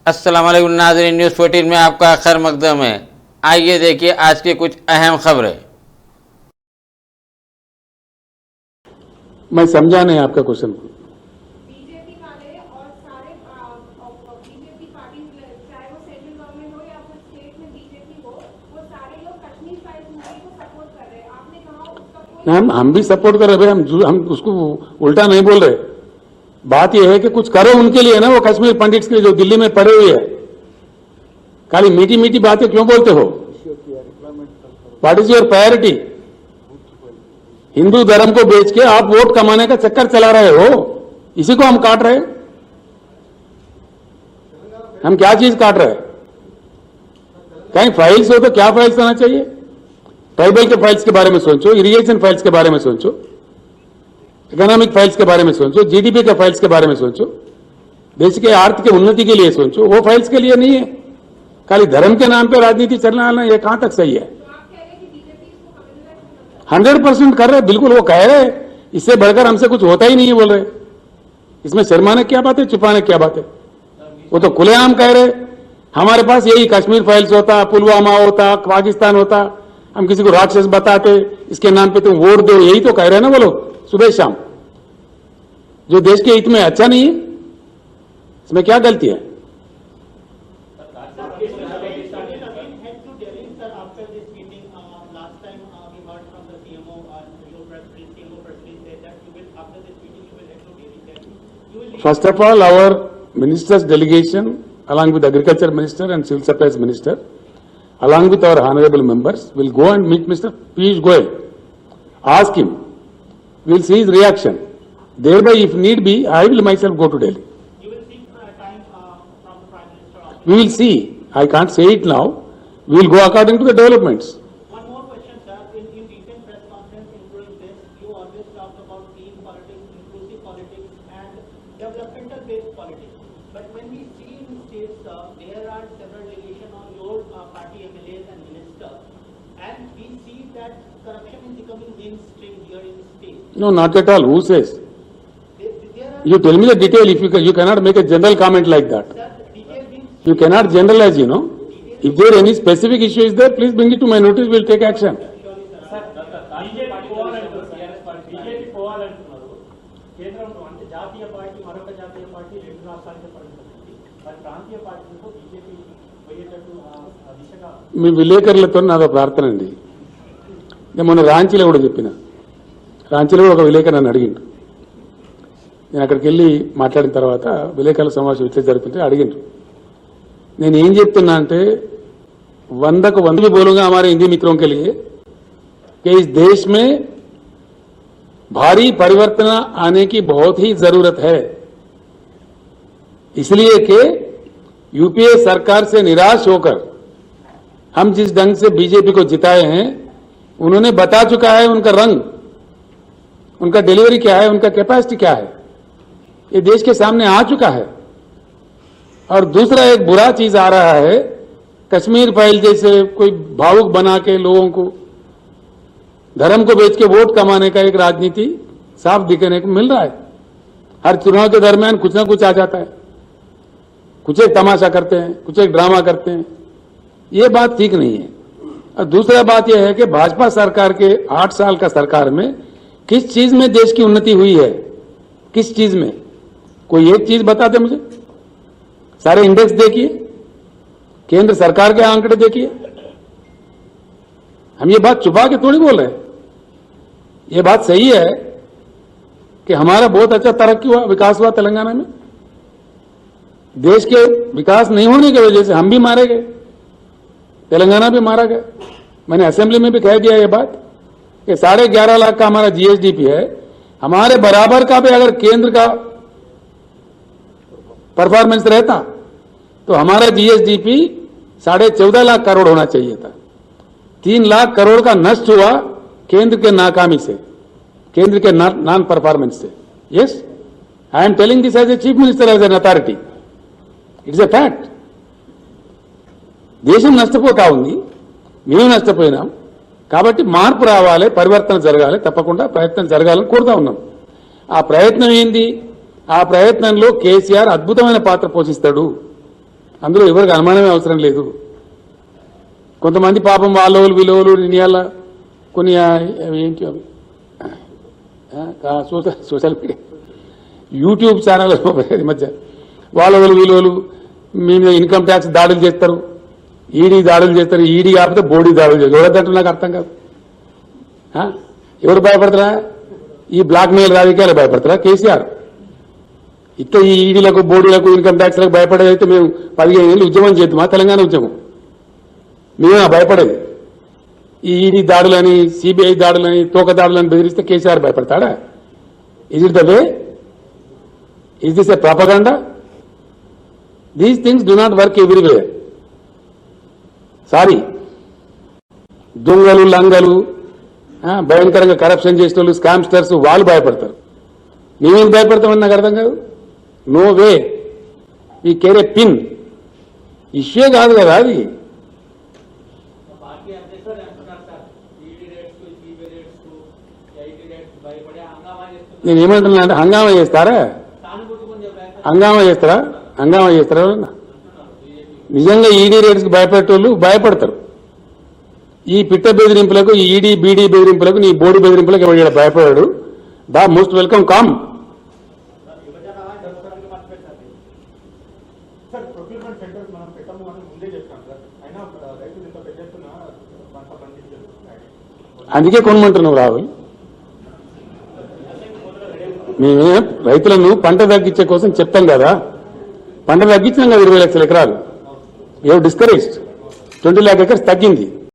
अस्सलाम वालेकुम नाज़रीन, न्यूज़ 14 में आपका खैर मकदम है। आइए देखिए आज की कुछ अहम खबरें। मैं समझा नहीं आपका क्वेश्चन। बीजेपी वाले और सारे बीजेपी पार्टी चाहे वो सेंट्रल गवर्नमेंट हो या फिर स्टेट में बीजेपी हो, वो सारे लोग कश्मीर फाइल्स मूवी को सपोर्ट कर रहे हैं। आपने कहा उसका कोई हम भी सपोर्ट कर रहे हैं, हम उसको उल्टा नहीं बोल रहे। बात यह है कि कुछ करो उनके लिए ना, वो कश्मीर पंडित्स के लिए जो दिल्ली में पड़े हुए हैं। खाली मीठी मीठी बातें क्यों बोलते हो? What is your priority? Hindu धर्म को बेच के आप वोट कमाने का चक्कर चला रहे हो, इसी को हम काट रहे हैं। हम क्या चीज काट रहे हैं? कहीं फाइल्स हो तो क्या फाइल्स होना चाहिए? ट्राइबल के फाइल्स के बारे में सोचो, इरिगेशन फाइल्स के बारे में सोचो, इकोनॉमिक फाइल्स के बारे में सोचो, जीडीपी के फाइल्स के बारे में सोचो, देश के आर्थिक उन्नति के लिए सोचो। वो फाइल्स के लिए नहीं है। खाली धर्म के नाम पे राजनीति चलना आना ये कहां तक सही है? 100% कर रहे, बिल्कुल वो कह रहे। इससे बढ़कर हमसे कुछ होता ही नहीं है बोल रहे। इसमें शर्माने क्या बात है, छुपाने क्या बात है? वो तो खुलेआम कह रहे। हमारे पास यही कश्मीर फाइल्स होता, पुलवामा होता, पाकिस्तान होता, हम किसी को राक्षस बताते, इसके नाम पे तुम वोट दो, यही तो कह रहे हैं ना वो लोग सुबह शाम। जो देश के हित में अच्छा नहीं है, इसमें क्या गलती है? First of all, our minister's delegation, along with Agriculture Minister and Civil Supplies Minister, along with our honorable members, will go and meet Mr. Piyush Goyal. Ask him. We will see his reaction. Thereby, if need be, I will myself go to Delhi. You will seek time from the Prime Minister. We will see. I can't say it now. We will go according to the developments. One more question, sir. In recent press conference, including this, you always talked about clean politics, inclusive politics, and developmental-based politics. But when we see in states, there are several allegations on your party MLAs and ministers, and we see that corruption is becoming mainstream here in the state. No, not at all. Who says? There are, You tell me the detail. If you cannot make a general comment like that. sir, detail being You cannot generalize, you know. If there any specific issue is there, please bring it to my notice. We will take action. BJP పోవాలంటున్నారు. కేంద్రంలో అంటే జాతీయ party మరొక జాతీయ party రెండు రాష్ట్రాలకే పరిమితమైంది. మరి ప్రాంతీయ పార్టీలతో బీజేపీ పోయేటట్టు ఆ దిశగా మీ విలేకరులతో నాదో ప్రార్థన అండి. నేను మొన్న రాంచీలో కూడా చెప్పిన. రాంచీలో ఒక విలేకరు నన్ను అడిగిండు. నేను అక్కడికి వెళ్ళి మాట్లాడిన తర్వాత విలేకరుల సమావేశం ఇట్లా జరుగుతుంటే అడిగిండ్రు. నేను ఏం చెప్తున్నా అంటే 100 को 100 बोलूंगा हमारे हिंदी मित्रों के लिए कि इस देश में भारी परिवर्तन आने की बहुत ही जरूरत है। इसलिए कि यूपीए सरकार से निराश होकर हम जिस ढंग से बीजेपी को जिताए हैं, उन्होंने बता चुका है उनका रंग, उनका डिलीवरी क्या है, उनका कैपेसिटी क्या है, ये देश के सामने आ चुका है। और दूसरा एक बुरा चीज आ रहा है, कश्मीर फाइल जैसे कोई भावुक बना के लोगों को धर्म को बेच के वोट कमाने का एक राजनीति साफ दिखने को मिल रहा है। हर चुनाव के दरमियान कुछ ना कुछ आ जाता है, कुछ एक तमाशा करते हैं, कुछ एक ड्रामा करते हैं। ये बात ठीक नहीं है। और दूसरा बात यह है कि भाजपा सरकार के 8 साल का सरकार में किस चीज में देश की उन्नति हुई है? किस चीज में? कोई एक चीज बता दे मुझे। सारे इंडेक्स देखिए, केंद्र सरकार के आंकड़े देखिए। हम ये बात छुपा के थोड़ी बोल रहे हैं। ये बात सही है कि हमारा बहुत अच्छा तरक्की हुआ, विकास हुआ तेलंगाना में। देश के विकास नहीं होने की वजह से हम भी मारे गए, तेलंगाना भी मारा गया। मैंने असेंबली में भी कह दिया ये बात कि 11.5 लाख का हमारा जीएसडीपी है। हमारे बराबर का भी अगर केंद्र का परफॉर्मेंस रहता तो हमारा जीएसडीपी 14.5 लाख करोड़ होना चाहिए था। 3 लाख करोड़ का नष्ट हुआ केंद्र के नाकामी से, केंद्र के नॉन परफॉर्मेंस से। Yes, I am telling this as a chief minister, as an authority. It's a fact. దేశం నష్టపోతా ఉంది, మేము నష్టపోయినాం. కాబట్టి మార్పు రావాలి, పరివర్తన జరగాలి, తప్పకుండా ప్రయత్నం జరగాలని కోరుతా ఉన్నాం. ఆ ప్రయత్నం ఏంది? ఆ ప్రయత్నంలో కేసీఆర్ అద్భుతమైన పాత్ర పోషిస్తాడు. అందులో ఎవరికి అనుమానమే అవసరం లేదు. కొంతమంది పాపం వాళ్ళోళ్ళు వీళ్ళోళ్ళు నియాల కొన్ని ఏంటి అవి సోషల్ మీడియా యూట్యూబ్ ఛానల్ ఈ మధ్య వాళ్ళోళ్ళు వీళ్ళోళ్ళు మీ మీద ఇన్కమ్ ట్యాక్స్ దాడులు చేస్తారు, ఈడీ దాడులు చేస్తారు, ఈడీ కాకపోతే బోడీ దాడులు చేస్తారు. ఎవరిదంటే నాకు అర్థం కాదు. ఎవరు భయపడతారా? ఈ బ్లాక్ మెయిల్ రాజకీయాలు భయపడతారా? కేసీఆర్ ఇట్లా ఈ ఈడీలకు బోడీలకు ఇన్కమ్ ట్యాక్స్లకు భయపడేదైతే మేము 15 ఏళ్ళు ఉద్యమం చేద్దామా? తెలంగాణ ఉద్యమం మేమే భయపడేది. ఈ ఈడీ దాడులని, సిబిఐ దాడులని, తోక దాడులని బెదిరిస్తే కేసీఆర్ భయపడతాడా? Is it the way? Is this a propaganda? These things do not work everywhere. Sorry, దొంగలు లంగలు భయంకరంగా కరప్షన్ చేసిన వాళ్ళు, స్కామ్స్టర్స్ వాళ్ళు భయపడతారు. మేమేం భయపడతామని నాకు అర్థం కాదు. నో వే, ఈ కేరే పిన్ ఇష్యూ కాదు కదా అది. పార్టీ అధ్యక్షుడు అంటున్నారు sir, ED rates CBI rates IT rates భయపడి హంగామా చేస్తున్నారు. నేను ఏమంటున్నా అంటే హంగామా చేస్తారా? సానుభూతి పొందే ప్రయత్నం హంగామా చేస్తారా? హంగామా చేస్తారా? నిజంగా ఈడీ రేట్స్ కి భయపెట్టేవాళ్ళు భయపడతారు. ఈ పిట్ట బెదిరింపులకు, ఈ ఈడీ బీడీ బెదిరింపులకు, నీ బోర్డు బెదిరింపులకు ఎవరు భయపడాడు? దా most welcome come. Sir procurement centres మనం పెట్టము అని ముందే చెప్తాం సార్, అయినా రైతులు ఇంత పెద్ద ఎత్తున పంట పండించారు. అందుకే కొనమంటున్నావు రాహుల్. మేమే రైతులను పంట తగ్గించే కోసం చెప్తాం కదా. పంట తగ్గించినాం కదా 20 లక్షల ఎకరాలు. యూ డిస్కరేజ్డ్ 20 lakh acres తగ్గింది.